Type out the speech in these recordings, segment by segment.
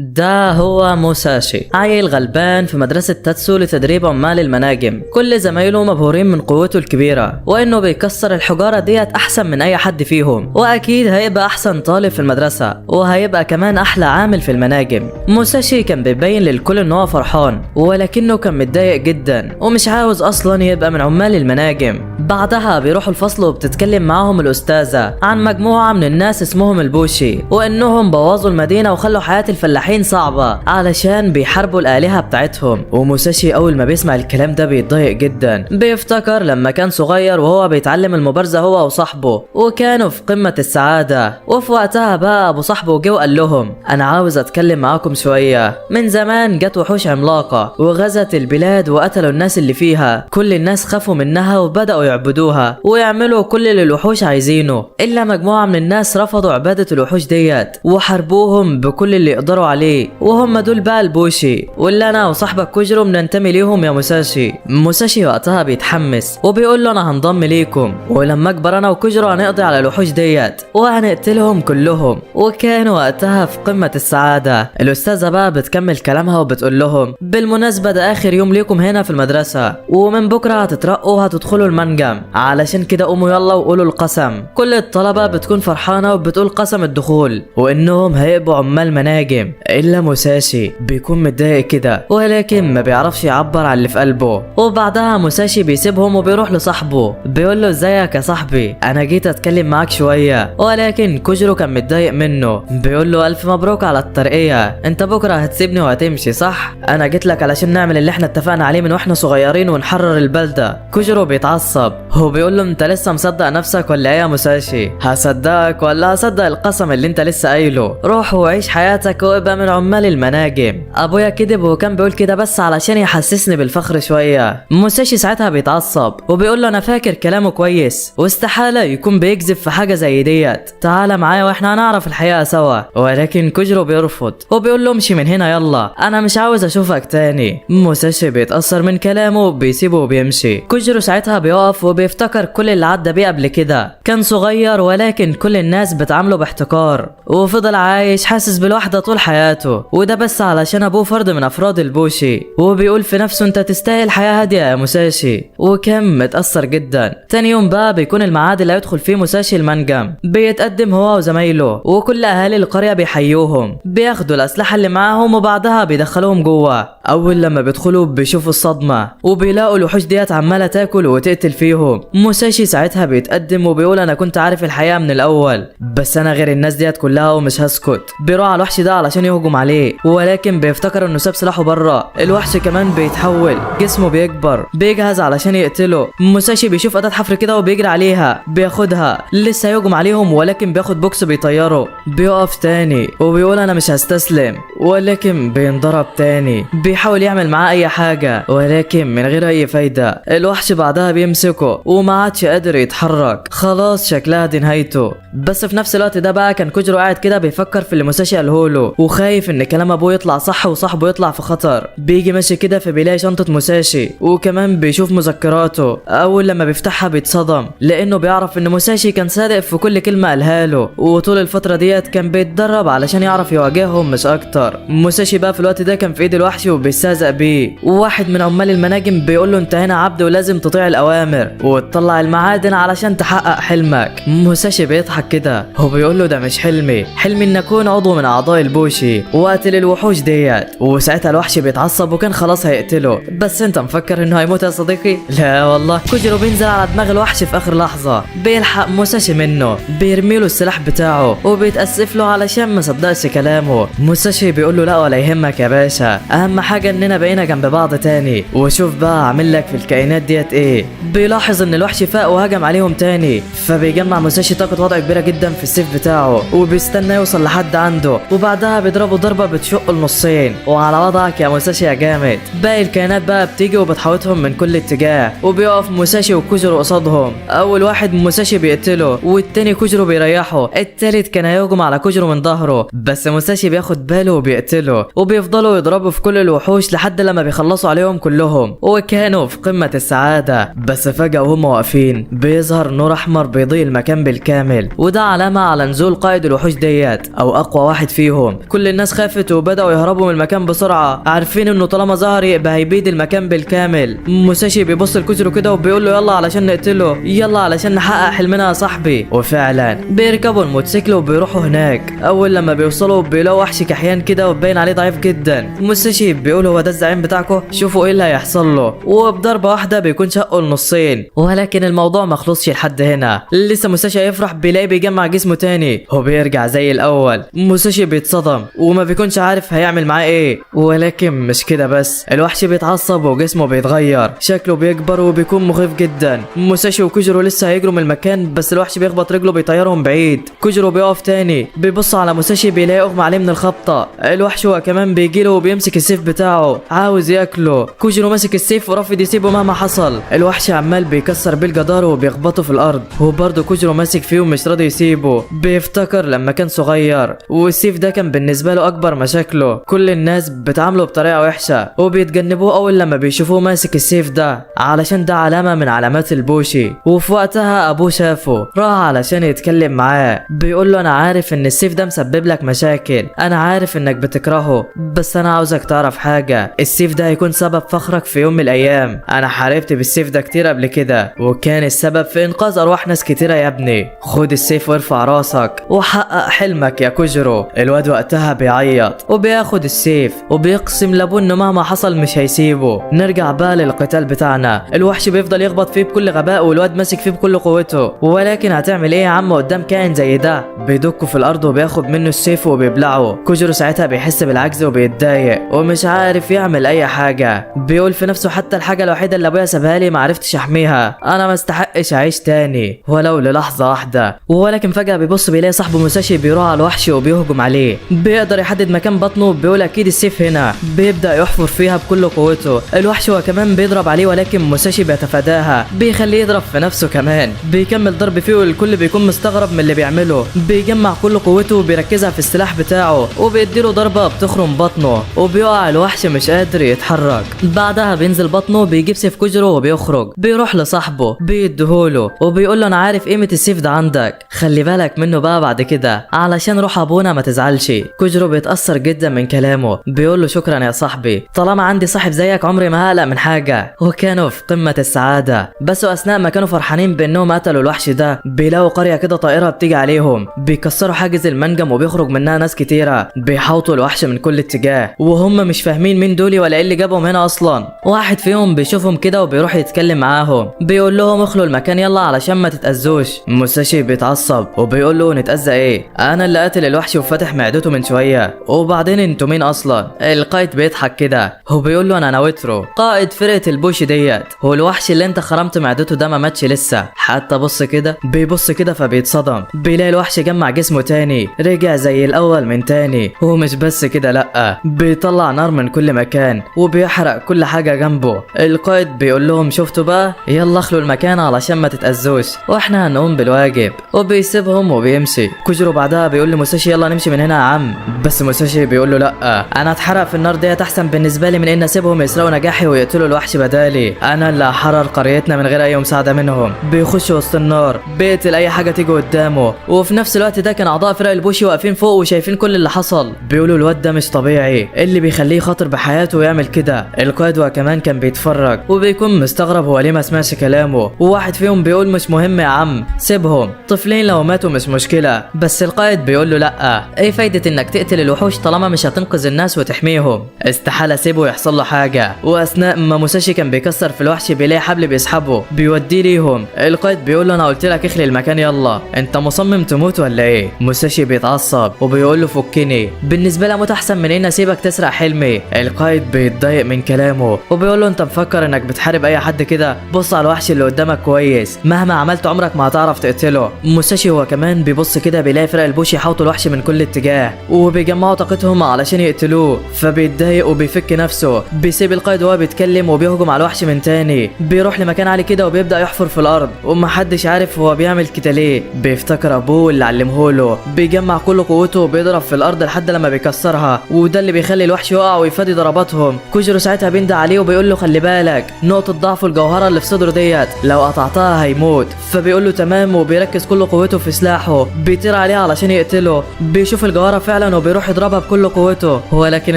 ده هو موساشي، عيل غلبان في مدرسة تاتسو لتدريب عمال المناجم. كل زمايله مبهورين من قوته الكبيرة وانه بيكسر الحجارة ديت احسن من اي حد فيهم، واكيد هيبقى احسن طالب في المدرسة وهيبقى كمان احلى عامل في المناجم. موساشي كان بيبين للكل ان هو فرحان، ولكنه كان متضايق جدا ومش عاوز اصلا يبقى من عمال المناجم. بعدها بيروحوا الفصل وبتتكلم معاهم الاستاذة عن مجموعة من الناس اسمهم البوشي، وانهم بوظوا المدينة وخلوا حياة الفلاحين صعبة علشان بيحاربوا الآلهة بتاعتهم. وموساشي اول ما بيسمع الكلام ده بيتضايق جدا، بيفتكر لما كان صغير وهو بيتعلم المبارزة هو وصاحبه وكانوا في قمة السعادة. وفي وقتها بقى ابو صاحبه جه وقال لهم انا عاوز اتكلم معاكم شوية. من زمان جت وحوش عملاقة وغزت البلاد وقتلوا الناس اللي فيها، كل الناس خافوا منها وبدأوا يعبدوها ويعملوا كل اللي الوحوش عايزينه، الا مجموعة من الناس رفضوا عبادة الوحوش ديت وحاربوهم بكل اللي يقدروا عليه، وهم دول بقى البوشي واللي انا وصاحبك كوجرو بننتمي ليهم يا موساشي. موساشي وقتها بيتحمس وبيقول له انا هنضم ليكم، ولما اكبر انا وكوجرو هنقضي على الوحوش ديت وهنقتلهم كلهم. وكانوا وقتها في قمة السعادة. الاستاذة بقى بتكمل كلامها وبتقول لهم بالمناسبة ده اخر يوم ليكم هنا في المدرسة، ومن بكرة هتترقوا وهتدخلوا المنجم، علشان كده قوموا يلا وقولوا القسم. كل الطلبة بتكون فرحانة وبتقول قسم الدخول وانهم هيبقوا عمال مناجم، الا موساشي بيكون متضايق كده ولكن ما بيعرفش يعبر عن اللي في قلبه. وبعدها موساشي بيسيبهم وبيروح لصاحبه بيقول له ازيك يا صاحبي، انا جيت اتكلم معاك شوية. ولكن كوجرو كان متضايق منه، بيقول له الف مبروك على الترقية، انت بكرة هتسيبني وهتمشي صح؟ انا جيت لك علشان نعمل اللي احنا اتفقنا عليه من واحنا صغيرين ونحرر البلدة. كوجرو بيتعصب، هو بيقول له انت لسه مصدق نفسك ولا ايه يا موساشي؟ هصدقك ولا هصدق القسم اللي انت لسه قايله؟ روح وعيش حياتك وابقى من عمال المناجم. ابويا كذب وكان بيقول كده بس علشان يحسسني بالفخر شوية. موساشي ساعتها بيتعصب وبيقول له انا فاكر كلامه كويس واستحالة يكون بيكذب في حاجة زي ديت، تعالى معايا واحنا هنعرف الحقيقة سوا. ولكن كوجرو بيرفض وبيقول له امشي من هنا يلا، انا مش عاوز اشوفك تاني. موساشي بيتأثر من كلامه بيسيبه وبيمشي. كوجرو ساعتها بيقف وبيفتكر كل اللي عدى بيه قبل كده، كان صغير ولكن كل الناس بتعامله باحتقار، وفضل عايش حاسس بالوحدة طول حياته، وده بس علشان ابوه فرد من افراد البوشي. وبيقول في نفسه انت تستاهل حياة هادية يا موساشي، وكان متأثر جدا. تاني يوم بقى بيكون الميعاد اللي هيدخل فيه موساشي المنجم، بيتقدم هو وزمايله وكل اهالي القرية بيحيوهم، بياخدوا الاسلحة اللي معاهم وبعدها بيدخلوهم جوه. اول لما بيدخلوا بيشوفوا الصدمة وبيلاقوا الوحوش ديت عمالة تاكل وتقتل فيهم. موساشي ساعتها بيتقدم وبيقول انا كنت عارف الحقيقة من الاول، بس انا غير الناس ديت كلها ومش هسكت. بيروح على الوحش ده علشان يهجم عليه ولكن بيفتكر انه ساب سلاحه بره. الوحش كمان بيتحول، جسمه بيكبر، بيجهز علشان يقتله. موساشي بيشوف اداة حفر كده وبيجري عليها، بياخدها لسه يهجم عليهم ولكن بياخد بوكس بيطيره. بيقف تاني وبيقول انا مش هستسلم، ولكن بينضرب تاني. بيحاول يعمل معاه اي حاجة ولكن من غير اي فايدة. الوحش بعدها بيمسكه وما عادش قادر يتحرك، خلاص شكلها دي نهايته. بس في نفس الوقت ده بقى كان كوجرو قاعد كده بيفكر في اللي موساشي قاله له، وخايف ان كلام ابوه يطلع صح وصاحبه يطلع في خطر. بيجي ماشي كده فبيلاقي شنطة موساشي وكمان بيشوف مذكراته. اول لما بيفتحها بيتصدم لانه بيعرف ان موساشي كان صادق في كل كلمة قالها له، وطول الفترة ديت كان بيتدرب علشان يعرف يواجههم مش اكتر. موساشي بقى في الوقت ده كان في ايد الوحش وبيستهزأ بيه، وواحد من عمال المناجم بيقول له انت هنا عبد ولازم تطيع الاوامر وتطلع المعادن علشان تحقق حلمك. موساشي بيضحك كده وبيقول له ده مش حلمي ان اكون عضو من اعضاء البوشي واقتل الوحوش ديت. وساعتها الوحش بيتعصب وكان خلاص هيقتله، بس انت مفكر انه هيموت يا صديقي؟ لا والله. كوجرو بينزل على دماغ الوحش في اخر لحظة، بيلحق موساشي منه، بيرميله السلاح بتاعه وبيتأسف له علشان ما صدقش كلامه. موساشي بيقول له لا ولا يهمك يا باشا، اهم حاجة اننا بقينا جنب بعض تاني، وشوف بقى اعمل لك في الكائنات ديت ايه. بيلاحظ ان الوحش فاق وهجم عليهم تاني، فبيجمع موساشي طاقة وضع كبيرة جدا في السيف بتاعه وبيستنى يوصل لحد عنده، وبعدها بيضربه ضربة بتشق النصين. وعلى وضعك يا موساشي يا جامد. باقي الكائنات بقى بتيجي وبتحاوطهم من كل اتجاه، وبيقف موساشي وكوجرو قصادهم. اول واحد موساشي بيقتله والتاني كوجرو بيريحه، التالت كان هيهجم على كوجرو من ظهره بس موساشي بياخد باله وبيقتله. وبيفضلوا يضربوا في كل الوحوش لحد لما بيخلصوا عليهم كلهم، وكانوا في قمة السعادة. بس فجأة وهم واقفين بيظهر نور احمر بيضيء المكان بالكامل، وده علامة على نزول قائد الوحوش ديت او اقوى واحد فيهم. كل الناس خافت وبدأوا يهربوا من المكان بسرعة، عارفين انه طالما ظهر يبقى هيبيد المكان بالكامل. موساشي بيبص لكوجيرو كده وبيقول له يلا علشان نقتله، يلا علشان نحقق حلمنا يا صاحبي. وفعلا بيركبوا الموتوسيكل وبيروحوا هناك. اول لما بيوصلوا بيلاقوا وحش كحيان كده وباين عليه ضعيف جدا. موساشي بيقول هو ده الزعيم بتاعكم، شوفوا ايه اللي هيحصل له. وبضربة واحدة بيكون شقه لنصين. ولكن الموضوع ما خلصش لحد هنا، لسه موساشي يفرح بيلاقي بيجمع جسمه تاني وبيرجع زي الاول. موساشي بيتصدم وما بيكونش عارف هيعمل معاه ايه. ولكن مش كده بس، الوحش بيتعصب وجسمه بيتغير، شكله بيكبر وبيكون مخيف جدا. موساشي وكوجيرو لسه هيجروا من المكان بس الوحش بيخبط رجله بيطيرهم بعيد. كوجيرو بيقف تاني بيبص على موساشي بيلاقي اغمى عليه من الخبطه. الوحش هو كمان بيجيله وبيمسك السيف بتاعه عاوز ياكله. كوجيرو ماسك السيف ورافض يسيبه مهما حصل. الوحش عمال بيكسر بيه الجدار وبيخبطه في الارض، وبرضه كوجيرو ماسك فيه ومش راضي يسيبه. بيفتكر لما كان صغير والسيف ده كان بالنسبه له اكبر مشاكله، كل الناس بتعامله بطريقه وحشه وبيتجنبوه اول لما بيشوفوه ماسك السيف ده، علشان ده علامه من علامات البوشي. وفي وقتها ابوه شافه راح علشان يتكلم معاه، بيقول له انا عارف ان السيف ده مسبب لك مشاكل، انا عارف انك بتكرهه، بس انا عاوزك تعرف حاجه، السيف ده هيكون سبب فخرك في يوم من الايام. انا حاربت بالسيف ده كتير قبل كده وكان السبب في انقاذ ارواح ناس كتيره يا ابني. خد السيف وارفع راسك وحقق حلمك يا كوجيرو. الواد وقتها بيعيط وبياخد السيف وبيقسم لابوه انه مهما حصل مش هيسيبه. نرجع بقى للقتال بتاعنا. الوحش بيفضل يخبط فيه بكل غباء والواد ماسك فيه بكل قوته، ولكن هتعمل ايه يا عم قدام كائن زي ده؟ بيدكه في الارض وبياخد منه السيف وبيبلعه. كوجيرو ساعتها بيحس بالعجز وبيتضايق ومش عارف يعمل اي حاجه. بيقول في نفسه حتى الحاجه الوحيده اللي ابويا سابها لي ما عرفتش احميها، انا ما استحقش اعيش تاني ولو للحظه واحده. ولكن فجاه بيبص بيلاقي صاحبه موساشي بيروح على الوحش وبيهجم عليه. بيقدر يحدد مكان بطنه، بيقول اكيد السيف هنا. بيبدا يحفر فيها بكل قوته. الوحش هو كمان بيضرب عليه ولكن موساشي بيتفاداها، بيخليه يضرب في نفسه كمان. بيكمل ضرب فيه والكل بيكون مستغرب من اللي بيعمله. بيجمع كل قوته وبيركزها في السلاح بتاعه وبيديله ضربه بتخرم بطنه وبيقع الوحش مش قادر يتحرك. بعدها بينزل بطنه بيجيب سيف كوجيرو وبيخرج. بيروح لصاحبه بيديهوله وبيقول له انا عارف قيمه السيف ده عندك، خلي بالك منه بقى بعد كده علشان روح ابونا ما تزعلش. كوجيرو بيتاثر جدا من كلامه، بيقول له شكرا يا صاحبي، طالما عندي صاحب زيك عمري ما هقلق من حاجه. وكانوا في قمه السعاده. بس اثناء ما كانوا فرحانين بانهم قتلوا الوحش ده بيلاقوا قريه كده طائره بتيجي عليهم. بيكسروا حاجز المنجم وبيخرج منها ناس كتيره بيحاوطوا الوحش من كل اتجاه، وهم مش فاهمين مين دول ولا ايه اللي جابهم هنا اصلا. واحد فيهم بيشوفهم كده وبيروح يتكلم معاهم، بيقول لهم اخلوا المكان يلا علشان ما تتاذوش. موساشي بيتعصب وبيقول له نتاذى ايه؟ انا اللي قاتل الوحش وفاتح معدته من شويه، وبعدين انتوا مين اصلا؟ القائد بيضحك كده وبيقول له انا ناوترو قائد فرقه البوشي ديت، هو الوحش اللي انت خرمت معدته ده ما ماتش لسه حتى. بص كده، بيبص كده فبيتصدم، بيلاقي الوحش جمع جسمه تاني، رجع زي الاول من تاني. ومش بس كده لا، بيطلع نار من كل مكان وبيحرق كل حاجه جنبه. القائد بيقول لهم شفتوا بقى، يلا اخلوا المكان علشان ما تتاذوش واحنا هنقوم بالواجب. وبيسيبهم وبيمشي. كوجيرو بعدها بيقول لموساشي يلا نمشي من هنا يا عم، بس موساشي بيقول له لا، انا اتحرق في النار ديت احسن بالنسبه لي من ان اسيبهم يسرقوا نجاحي ويقتلوا الوحش بدالي. انا اللي هحرر قريتنا من غير اي مساعده منهم. بيخش وسط النار بيقتل اي حاجه تيجي قدامه، وفي نفس الوقت ده كان اعضاء فرق البوشي واقفين فوق وشايفين كل اللي حصل. بيقولوا الواد ده مش طبيعي، اللي بيخليه يخاطر بحياته ويعمل كده. القائد وكمان كان بيتفرج وبيكون مستغرب هو ليه ما سمعش كلامه. وواحد فيهم بيقول مش مهم يا عم سيبهم، طفلين لو ماتوا مش مشكله. بس القائد بيقول له لا، ايه فايده انك تقتل الوحوش طالما مش هتنقذ الناس وتحميهم؟ استحاله سيبه يحصل له حاجه. واثناء ما موساشي كان بيكسر في الوحش بيلاقي حبل بيسحبه بيوديه ليهم. القائد بيقول له انا قلت لك اخلي المكان يلا، انت مصمم تموت ولا ايه؟ موساشي بيتعصب وبيقول له فكني، بالنسبه لي اموت احسن من ان اسيبك تسرق حلمي. القائد بيتضايق من كلامه وبيقول له انت مفكر انك بتحارب اي حد كده؟ بص على الوحش اللي قدامك كويس، مهما عملت عمرك ما هتعرف تقتله. موساشي هو كمان بيبص كده بيلاقي فرق البوشي يحاوطوا الوحش من كل اتجاه وبيجمعوا طاقتهم علشان يقتلوه، فبيتضايق وبيفك نفسه. بيسيب القائد وهو بيتكلم وبيهجم على الوحش من تاني. بيروح لمكان عالي كده وبيبدا يحفر في الارض ومحدش عارف هو بيعمل كده ليه. بيفتكر ابوه اللي علمهوله، بيجمع كل قوته وبيضرب في الارض لحد لما بيكسرها، وده اللي بيخلي الوحش يقع ويفادي ضرباتهم. كوجيرو ساعتها بيندى عليه وبيقول له خلي بالك، نقطه ضعفه الجوهره اللي في صدره ديت لو قطعتها هيموت. فبيقول له تمام، وبيركز كل قوته في سلاحه، بيطير عليه علشان يقتله، بيشوف الجوهرة فعلا وبيروح يضربها بكل قوته، ولكن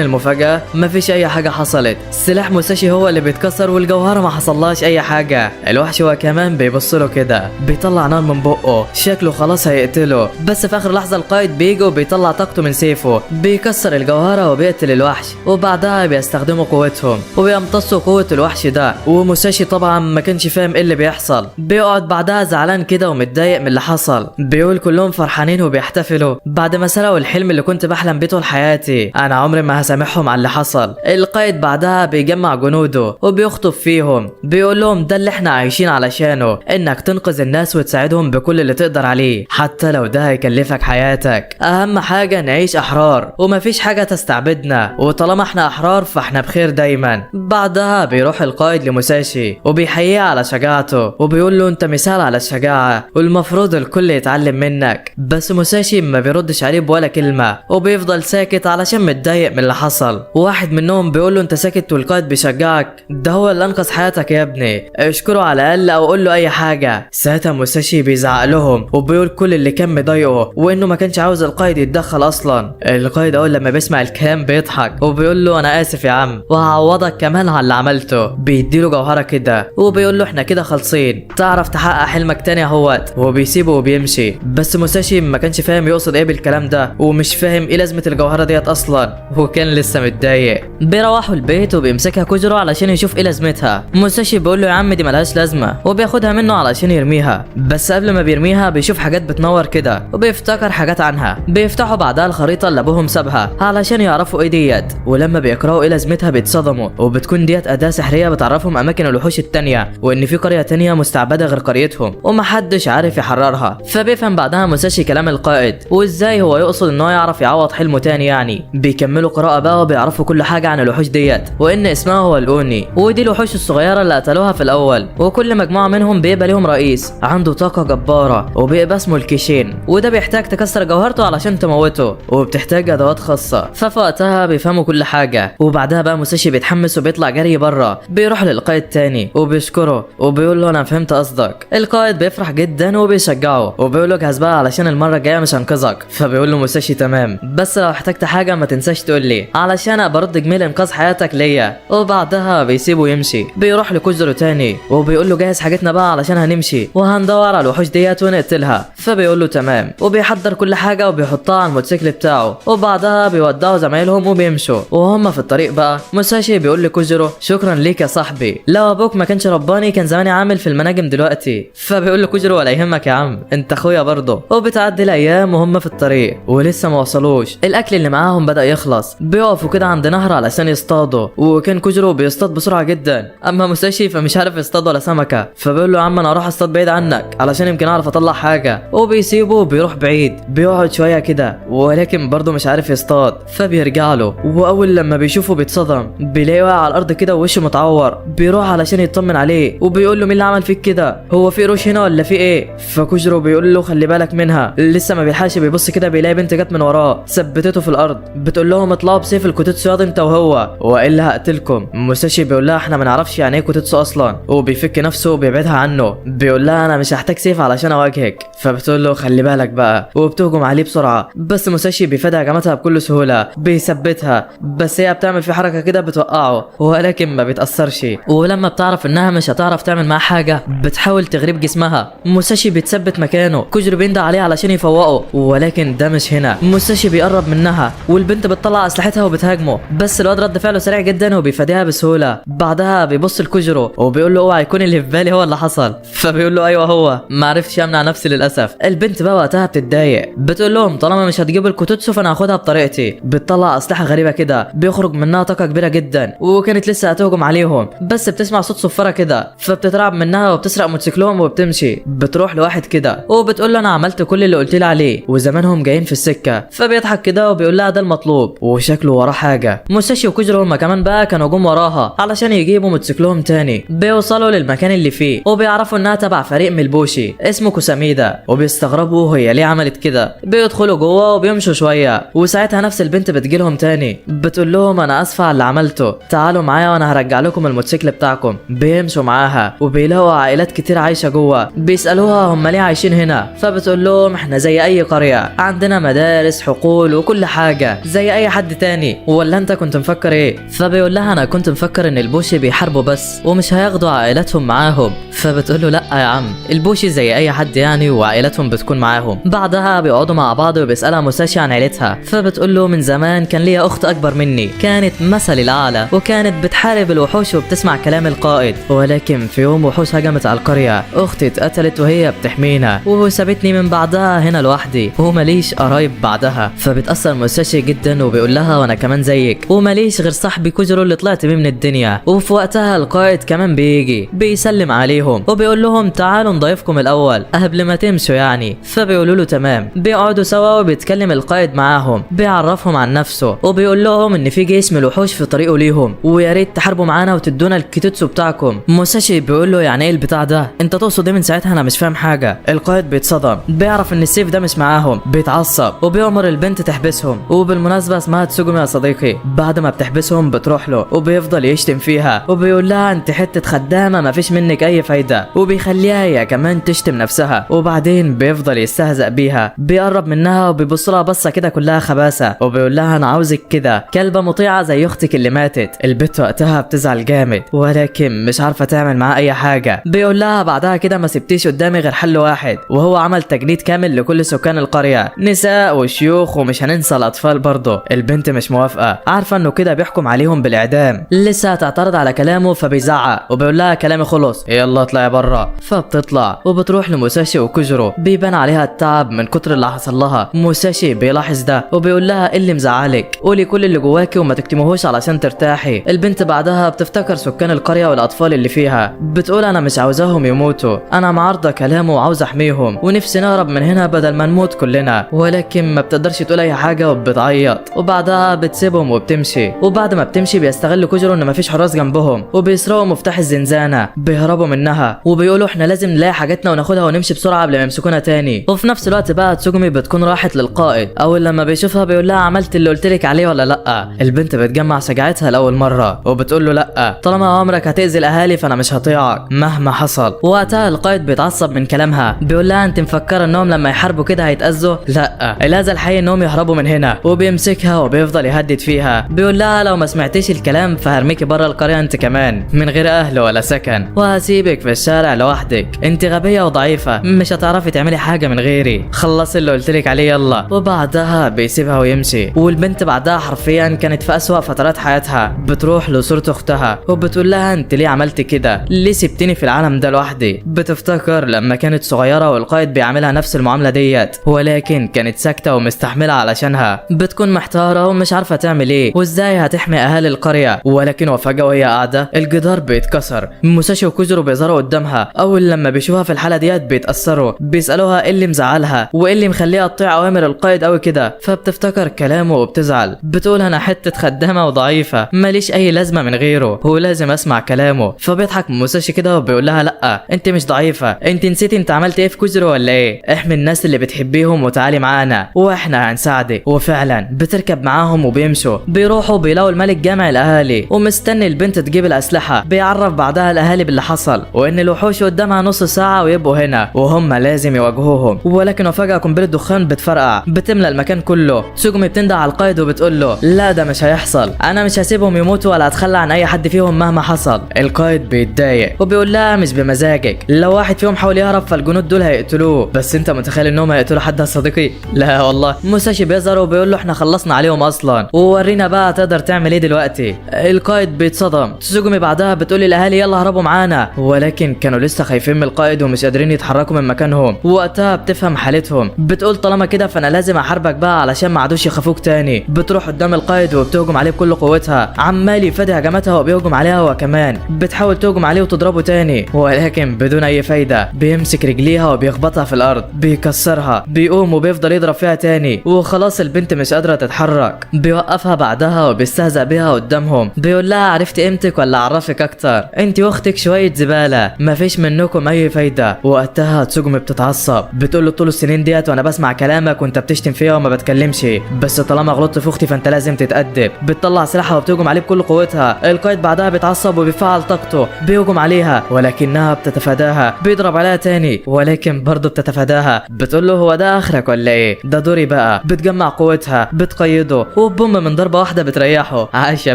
المفاجأة مفيش اي حاجة حصلت. سلاح موساشي هو اللي بيتكسر والجوهرة ما حصلهاش اي حاجة. الوحش هو كمان بيبص له كده، بيطلع نار من بقه، شكله خلاص هيقتله، بس في اخر لحظة القائد بيجي وبيطلع طاقته من سيفه، بيكسر الجوهرة وبيقتل الوحش، وبعدها بيستخدموا قوتهم وبيمتصوا قوة الوحش ده. وموساشي طبعا ما كانش فاهم ايه اللي بيحصل، بيقعد بعدها زعلان كده ومتضايق من اللي حصل، بيقول كلهم فرحانين وبيحتفلوا بعد ما سرقوا الحلم اللي كنت بحلم بيه طول حياتي، انا عمري ما هسامحهم على اللي حصل. القائد بعدها بيجمع جنوده وبيخطب فيهم، بيقول لهم ده اللي احنا عايشين علشانه، انك تنقذ الناس وتساعدهم بكل اللي تقدر عليه، حتى لو ده هيكلفك حياتك. اهم حاجة نعيش احرار ومفيش حاجة تستعبدنا، وطالما احنا احرار فاحنا بخير دايما. بعدها بيروح القائد لموساشي وبيحييه على شجاعته، وبيقول له انت مثال على الشجاعة والمفروض الكل يتعلم منك. بس موساشي ما بيردش عليه بولا كلمة، وبيفضل ساكت علشان متضايق من اللي حصل. واحد منهم بيقول له انت ساكت والقائد بيشجعك، ده هو اللي انقذ حياتك يا ابني، اشكره على الاقل او قول له اي حاجة. ساعتها موساشي بيزعق لهم وبيقول كل اللي كان مضايقه وانه ما كانش عاوز القائد يتدخل اصلا. القائد اول لما بيسمع الكلام بيضحك وبيقول له انا اسف يا عم وهعوضك كمان على اللي عملته، بيديله جوهرة كده وبيقول له احنا كده خالصين، تعرف تحقق حلمك تاني اهوت، وبيسيبه وبيمشي. بس موساشي ما كانش فاهم يقصد ايه بالكلام ده، ومش فاهم ايه لازمة الجوهرة ديت اصلا، وكان لسه متضايق. بيروحوا البيت وبيمسكها كوجرو علشان يشوف ايه لازمتها. موساشي بيقول له يا عم دي ملهاش لازمة، وبياخدها منه علشان يرميها، بس قبل ما بيرميها بيشوف حاجات بتنور كده وبيفتكر حاجات عنها. بيفتحوا بعدها الخريطة اللي ابوهم سابها علشان يعرفوا ايه ديت، ولما بيقراوا ايه لازمتها بيتصدموا، وبتكون ديت أداة سحرية بتعرفهم اماكن الوحوش التانية، وان في قرية تانية مستعبدة غير قريتهم ومحدش عارف يحررها. فبيفهم بعدها موساشي كلام القائد وازاي هو يقصد ان هو يعرف يعوض حلمه تاني يعني. بيكملوا قراءة بقى وبيعرفوا كل حاجة عن الوحوش ديت، وان اسمها هو الاوني، ودي الوحوش الصغيرة اللي قتلوها في الاول، وكل مجموعة منهم بيبقى ليهم رئيس عنده طاقة جبارة وبيبقى اسمه الكيشين، وده بيحتاج تكسر جوهرته علشان تموته، وبتحتاج ادوات خاصة. ففي وقتها بيفهموا كل حاجة، وبعدها بقى موساشي بيتحمس وبيطلع جري بره، بيروح للقائد تاني وبيشكره وبيقول له انا فهمت قصدك. القائد بيفرح جدا وبيشجعه وبيقول له جهز بقى علشان المرة الجاية مش هنقذك. فبيقول له موساشي تمام، بس لو احتجت حاجة ما تنساش تقول لي علشان برد جميل انقاذ حياتك ليا. وبعدها بيسيبه يمشي، بيروح لكوجرو تاني وبيقول له جهز حاجتنا بقى علشان هنمشي وهندور على الوحوش ديت ونقتلها. فبيقول له تمام، وبيحضر كل حاجة وبيحطها على الموتوسيكل بتاعه، وبعدها بيودعوا زمايلهم وبيمشوا. وهم في الطريق بقى موساشي بيقول لكوجرو شكرا ليك يا صاحبي، لو ابوك ما كانش رباني كان زماني عامل في المناجم دلوقتي. فبيقول لكوجرو ولا يهمك يا عم انت اخويا برضه. وبتعدي الايام وهم في الطريق ولسه ما وصلوش، الاكل اللي معاهم بدأ يخلص، بيقفوا كده عند نهر علشان يصطادوا، وكان كوجرو بيصطاد بسرعة جدا، اما موساشي فمش عارف يصطاد ولا سمكة. فبيقول له يا عم انا اروح اصطاد بعيد عنك علشان يمكن اعرف اطلع حاجة، وبيسيبه وبيروح بعيد، بيقعد شوية كده ولكن برضه مش عارف يصطاد. فبيرجع له، واول لما بيشوفه بيتصدم، بيلاقيه واقع على الارض كده ووشه متعور، بيروح علشان يطمن عليه وبيقول له مين اللي عمل فيك كده، هو في قروش هنا ولا في ايه؟ فكوجرو بيقول له خلي بالك منها. لسه ما بيلحقش بيبص كده بيلاقي بنت جت من وراه ثبتته في الارض، بتقول لهم اطلعوا بسيف الكوتوتسو ياض انت وهو والا هقتلكم. موساشي بيقول لها احنا ما نعرفش يعني ايه كوتوتسو اصلا، وبيفك نفسه وبيبعدها عنه، بيقول لها انا مش هحتاج سيف علشان اواجهك. فبتقول له خلي بالك بقى، وبتهجم عليه بسرعه، بس موساشي بيفادي هجماتها بكل سهوله، بيثبتها، بس هي بتعمل في حركه كده بتوقعه ولكن ما بيتاثرش. ولما بتعرف انها مش هتعرف تعمل معاه حاجه بتحاول تغريب جسمها. موساشي بيتثبت مكانه، كوجرو بيندى عليه علشان يفوقه، ولكن ده مش هنا. موساشي بيقرب منها والبنت بتطلع اسلحتها وبتهاجمه، بس الواد رد فعله سريع جدا وبيفاديها بسهوله. بعدها بيبص لكوجرو وبيقول له اوعى يكون اللي في بالي هو اللي حصل. فبيقول له ايوه هو، ما عرفتش امنع نفسي للاسف. البنت بقى وقتها بتتضايق، بتقول لهم طالما مش هتجيبوا الكوتوتسو فانا هاخدها بطريقتي. بتطلع اسلحه غريبه كده بيخرج منها طاقه كبيره جدا، وكانت لسه هتهجم عليهم بس بتسمع صوت صفاره كده، فبتترعب منها وبتسرق موتوسيكلهم وبتمشي. بتروح لواحد كده وبتقول له انا عملت كل اللي قلت لي عليه وزمانهم جايين في السكه. فبيضحك كده وبيقول لها ده المطلوب، وشكله وراه حاجه. موساشي وكوجرو هما كمان بقى كانوا جم وراها علشان يجيبوا موتوسيكلهم تاني. بيوصلوا للمكان اللي فيه وبيعرفوا انها تبع فريق ملبوشي اسمه كوساميدا، وبيستغربوا هي ليه عملت كده. بيدخلوا جوه وبيمشوا شويه، وساعتها نفس البنت بتجيلهم تاني بتقول لهم انا اسفه على اللي عملته، تعالوا معايا وانا هرجع لكم الموتوسيكل بتاعكم. بيمشوا معاها وبيلاقوا عائلات كتير عايشه جوه، جوه. بيسالوها هم ليه عايشين هنا، فبتقول لهم احنا زي اي قريه، عندنا مدارس حقول وكل حاجه زي اي حد تاني، ولا انت كنت مفكر ايه؟ فبيقول لها انا كنت مفكر ان البوشي بيحاربوا بس ومش هياخدوا عائلاتهم معاهم. فبتقول له لا يا عم، البوشي زي اي حد يعني وعائلاتهم بتكون معاهم. بعدها بيقعدوا مع بعض وبيسالها موساشي عن عيلتها، فبتقول له من زمان كان ليا اخت اكبر مني، كانت مثلي الاعلى وكانت بتحارب الوحوش وبتسمع كلام القائد، ولكن في يوم وحوش هجمت على القريه، اختي اتقتلت وهي بتحمينا وسابتني من بعدها هنا لوحدي ومليش قرايب بعدها. فبتاثر موساشي جدا وبيقول لها وانا كمان زيك ومليش غير صاحبي كوجرو اللي طلعت بيه من الدنيا. وفي وقتها القائد كمان بيجي بيسلم عليهم وبيقول لهم تعالوا نضيفكم الاول قبل ما تمشوا يعني. فبيقولوا له تمام. بيقعدوا سوا وبيتكلم القائد معاهم، بيعرفهم عن نفسه وبيقول لهم ان في جيش من الوحوش في طريقه ليهم ويا ريت تحاربوا معانا وتدونا الكيتوتسو بتاعكم. موساشي بيقول له يعني ايه البتاع ده؟ انت تقصد ايه؟ من ساعتها انا مش فاهم حاجه. القائد بيتصدم، بيعرف ان السيف ده مش معاهم، بيتعصب وبيأمر البنت تحبسهم. وبالمناسبه اسمها تسوجومي يا صديقي. بعد ما بتحبسهم بتروح له وبيفضل يشتم فيها وبيقول لها انت حته خدامه ما فيش منك اي فايده، وبيخليها هي كمان تشتم نفسها. وبعدين بيفضل يستهزأ بيها، بيقرب منها وبيبص لها بصه كده كلها خباثه وبيقول لها انا عاوزك كده كلبه مطيعه زي اختك اللي ماتت. البت وقتها بتزعل جامد ولكن مش عارفه تعمل معاه اي حاجه. بيقول لها بعدها كده ما سبتيش قدامي غير حل واحد، وهو عمل تجنيد كامل لكل سكان القريه، نساء وشيوخ ومش هننسى الاطفال برضه. البنت مش موافقه، عارفه انه كده بيحكم عليهم بالاعدام. لسه هتعترض على كلامه فبيزعق وبيقول لها كلامي خلص يلا اطلعي بره. فبتطلع وبتروح لموساشي وكوجرو، بيبان عليها التعب من كتر اللي حصل لها. موساشي بيلاحظ ده وبيقول لها ايه اللي مزعلك؟ قولي كل اللي جواكي وما تكتموهوش علشان ترتاحي. البنت بعدها بتفتكر سكان القريه والاطفال اللي فيها، بتقول انا مش عاوزاهم يموتوا، انا معارضه كلامه وعاوز احميهم ونفسي نهرب من هنا بدل ما نموت كلنا، ولكن ما بتقدرش تقول اي حاجه وبتعيط. وبعدها بتسيبهم وبتمشي. وبعد ما بتمشي بيستغل كوجرو ان مفيش حراس جنبهم وبيسرقوا مفتاح الزنزانه، بيهربوا منها وبيقولوا احنا لازم نلاقي حاجاتنا وناخدها ونمشي بسرعه قبل ما يمسكونا تاني. وفي نفس الوقت بقى تسوجومي بتكون راحت للقائد، اول لما بيشوفها بيقول لها عملت اللي قلت لك عليه ولا لا؟ البنت بتجمع شجاعتها لاول مره وبتقول له لا، طالما عمرك هتاذي الاهالي فانا مش هطيعك مهما حصل. وقتها القائد بيتعصب من كلامها، بيقول لها انت مفكره انهم لما يحاربوا كده هيتاذوا؟ لا، الاذى الحقيقي انهم يهربوا من هنا. وبيمسكها وبيفضل يهدد فيها، بيقول لها لو ما سمعتيش الكلام فهرميكي بره القريه انت كمان من غير اهل ولا سكن، وهسيبك في الشارع لوحدك، انت غبيه وضعيفه مش هتعرفي تعملي حاجه من غيري، خلصي اللي قلت لك عليه يلا. وبعدها بيسيبها ويمشي. والبنت بعدها حرفيا كانت في اسوأ فترات حياتها، بتروح لصورة اختها وبتقول لها انت ليه عملت كده؟ ليه سبتني في العالم ده لوحدي؟ بتفتكر لما كانت صغيره والقائد بيعملها نفس المعامله ديت ولكن كانت ساكته ومستحمله علشانها. بتكون محتاره ومش عارفه تعمل ايه وازاي هتحمي اهالي القريه، ولكن وفجاه وهي قاعده الجدار بيتكسر. موساشي وكوجرو بيظهروا قدامها، اول لما بيشوفها في الحاله ديت بيتاثروا، بيسالوها ايه اللي مزعلها وايه اللي مخليها تطيع اوامر القائد قوي كده. فبتفتكر كلامه وبتزعل، بتقول انا حته خدامه وضعيفه ماليش اي لازمه من غيره ولازم اسمع كلامه. فبيضحك موساشي كده وبيقول لها لا انت مش ضعيفه، انت نسيتي انت عملت ايه في كوجرو ولا ايه؟ احمي الناس اللي بتحبيهم وتعالي معانا واحنا هنساعدك. وفعلا بتركب معاهم وبيمشوا، بيروحوا بيلاقوا الملك جامع الاهالي ومستني البنت تجيب الاسلحه. بيعرف بعدها الاهالي باللي حصل وان الوحوش قدامها نص ساعه ويبقوا هنا وهم لازم يواجهوهم. ولكن وفجاه قنبله دخان بتفرقع بتملى المكان كله. تسوجومي بتندع على القائد وبتقول له لا ده مش هيحصل، انا مش هسيبهم يموتوا ولا هتخلى عن اي حد فيهم مهما حصل. القائد بيتضايق وبيقول لها مش بمزاجك، لو واحد فيهم حاول يهرب فالجنود دول هيقتلوه، بس انت متخيل انهم هيقتلوا حد يا صديقي؟ لا والله. موساشي بيظهر وبيقول له احنا خلصنا عليهم اصلا وورينا بقى تقدر تعمل ايه دلوقتي. القائد بيتصدم. تسوجومي بعدها بتقول الاهالي يلا هربوا معانا، ولكن كانوا لسه خايفين من القائد ومش قادرين يتحركوا من مكانهم. وقتها بتفهم حالتهم، بتقول طالما كده فانا لازم احاربك بقى علشان ما عادوش يخافوك تاني. بتروح قدام القائد وبتهجم عليه بكل قوتها، عمال يفادي هجماتها وبيهجم عليها هو كمان. بتحاول تهجم عليه وتضربه تاني ولكن بدون اي فايده. بيمسك رجليها وبيخبطها في الارض بيكسرها، بيقوم وبيفضل يضرب فيها تاني وخلاص البنت مش قادره تتحرك. بيوقفها بعدها وبيستهزأ بيها قدامهم، بيقول لها عرفت قيمتك ولا اعرفك اكتر؟ انت واختك شويه زباله مفيش منكم اي فايده. وقتها تسوجومي بتتعصب، بتقول له طول السنين ديت وانا بسمع كلامك وانت بتشتم فيها وما بتكلمش، بس طالما غلطت في اختي فانت لازم تتأدب. بتطلع سلاحها وبتهجم عليه بكل قوتها. القائد بعدها بيتعصب وبيفعل طاقته بيهجم عليها ولكنها بتتفاداها منها بيضرب عليها تاني ولكن برضه بتتفاداها. بتقول له هو ده اخرك ولا ايه؟ ده دوري بقى. بتجمع قوتها بتقيده وبوم من ضربه واحده بتريحه. عايش يا